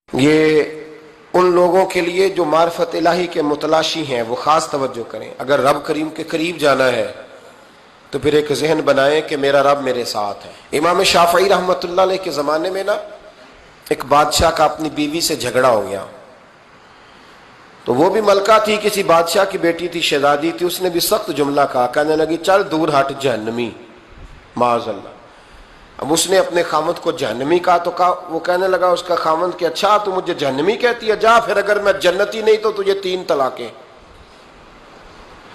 یہ ان لوگوں کے لیے جو معرفت الہی کے متلاشی ہیں وہ خاص توجہ کریں۔ اگر رب کریم کے قریب جانا ہے تو پھر ایک ذہن بنائیں کہ میرا رب میرے ساتھ ہے۔ امام شافعی رحمۃ اللہ علیہ کے زمانے میں نا ایک بادشاہ کا اپنی بیوی سے جھگڑا ہو گیا، تو وہ بھی ملکہ تھی، کسی بادشاہ کی بیٹی تھی، شہزادی تھی، اس نے بھی سخت جملہ کہا، کہنے لگی چل دور ہٹ جہنمی، معاذ اللہ۔ اب اس نے اپنے خامند کو جہنمی کہا تو وہ کہنے لگا اس کا خامند کہ اچھا تو مجھے جہنمی کہتی ہے، جا پھر اگر میں جنتی نہیں تو تجھے 3 طلاقیں۔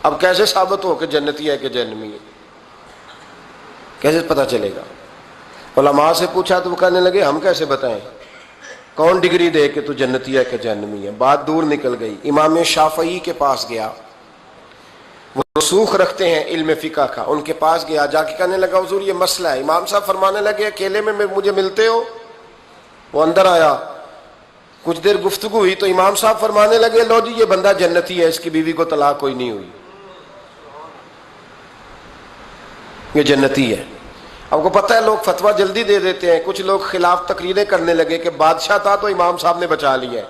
اب کیسے ثابت ہو کہ جنتی ہے کہ جہنمی ہے؟ کیسے پتہ چلے گا؟ علماء سے پوچھا تو وہ کہنے لگے ہم کیسے بتائیں، کون ڈگری دے کہ تو جنتی ہے کہ جہنمی ہے؟ بات دور نکل گئی۔ امام شافعی کے پاس گیا، وہ رسوخ رکھتے ہیں علم فقہ کا، ان کے پاس گیا، جا کے کہنے لگا حضور یہ مسئلہ ہے۔ امام صاحب فرمانے لگے اکیلے میں مجھے ملتے ہو؟ وہ اندر آیا، کچھ دیر گفتگو ہوئی تو امام صاحب فرمانے لگے لو جی یہ بندہ جنتی ہے، اس کی بیوی کو طلاق کوئی نہیں ہوئی، یہ جنتی ہے۔ آپ کو پتہ ہے لوگ فتویٰ جلدی دے دیتے ہیں، کچھ لوگ خلاف تقریریں کرنے لگے کہ بادشاہ تھا تو امام صاحب نے بچا لیا ہے،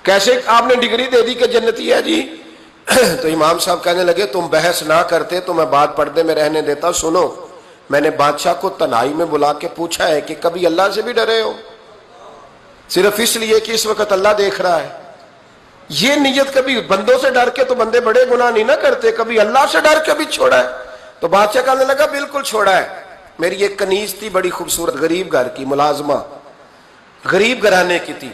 کیسے آپ نے ڈگری دے دی کہ جنتی ہے جی؟ تو امام صاحب کہنے لگے تم بحث نہ کرتے تو میں بات پردے میں رہنے دیتا۔ سنو، میں نے بادشاہ کو تنہائی میں بلا کے پوچھا ہے کہ کبھی اللہ سے بھی ڈرے ہو؟ صرف اس لیے کہ اس وقت اللہ دیکھ رہا ہے۔ یہ نیت کبھی بندوں سے ڈر کے تو بندے بڑے گناہ نہیں نہ کرتے، کبھی اللہ سے ڈر کے بھی چھوڑا ہے؟ تو بادشاہ کہنے لگا بالکل چھوڑا ہے۔ میری ایک کنیز تھی بڑی خوبصورت، غریب گھر کی ملازمہ، غریب گھرانے کی تھی۔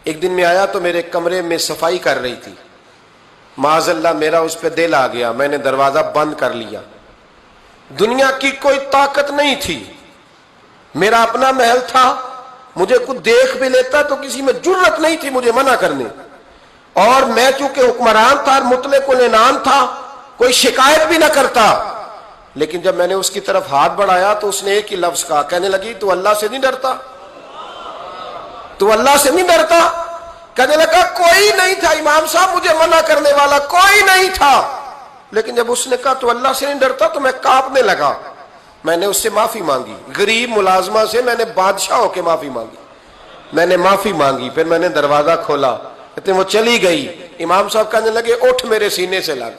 ایک دن میں آیا تو میرے کمرے میں صفائی کر رہی تھی، معاذ اللہ میرا اس پہ دل آ گیا، میں نے دروازہ بند کر لیا۔ دنیا کی کوئی طاقت نہیں تھی، میرا اپنا محل تھا، مجھے کچھ دیکھ بھی لیتا تو کسی میں جرت نہیں تھی مجھے منع کرنے، اور میں چونکہ حکمران تھا، مطلق العنان تھا، کوئی شکایت بھی نہ کرتا۔ لیکن جب میں نے اس کی طرف ہاتھ بڑھایا تو اس نے ایک ہی لفظ کہا، کہنے لگی تو اللہ سے نہیں ڈرتا؟ تو اللہ سے نہیں ڈرتا؟ کہنے لگا کوئی نہیں تھا امام صاحب مجھے منع کرنے والا، کوئی نہیں تھا، لیکن جب اس نے کہا تو اللہ سے نہیں ڈرتا تو میں کانپنے لگا۔ میں نے اس سے معافی مانگی، غریب ملازمہ سے میں نے بادشاہ ہو کے معافی مانگی، میں نے معافی مانگی، پھر میں نے دروازہ کھولا، کہتے وہ چلی گئی۔ امام صاحب کہنے لگے اٹھ میرے سینے سے لگ۔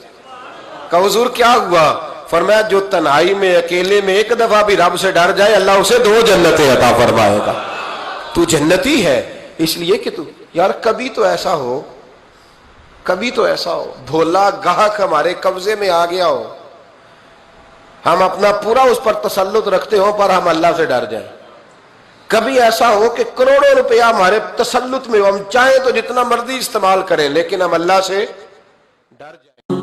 کہا حضور کیا ہوا؟ فرمایا جو تنہائی میں اکیلے میں ایک دفعہ بھی رب سے ڈر جائے اللہ اسے 2 جنتیں عطا فرمائے گا۔ تو جنتی ہے اس لیے کہ تو یار کبھی تو ایسا ہو، کبھی تو ایسا ہو بھولا گاہک ہمارے قبضے میں آ گیا ہو، ہم اپنا پورا اس پر تسلط رکھتے ہو پر ہم اللہ سے ڈر جائیں۔ کبھی ایسا ہو کہ کروڑوں روپیہ ہمارے تسلط میں ہو، ہم چاہیں تو جتنا مرضی استعمال کریں لیکن ہم اللہ سے ڈر جائیں۔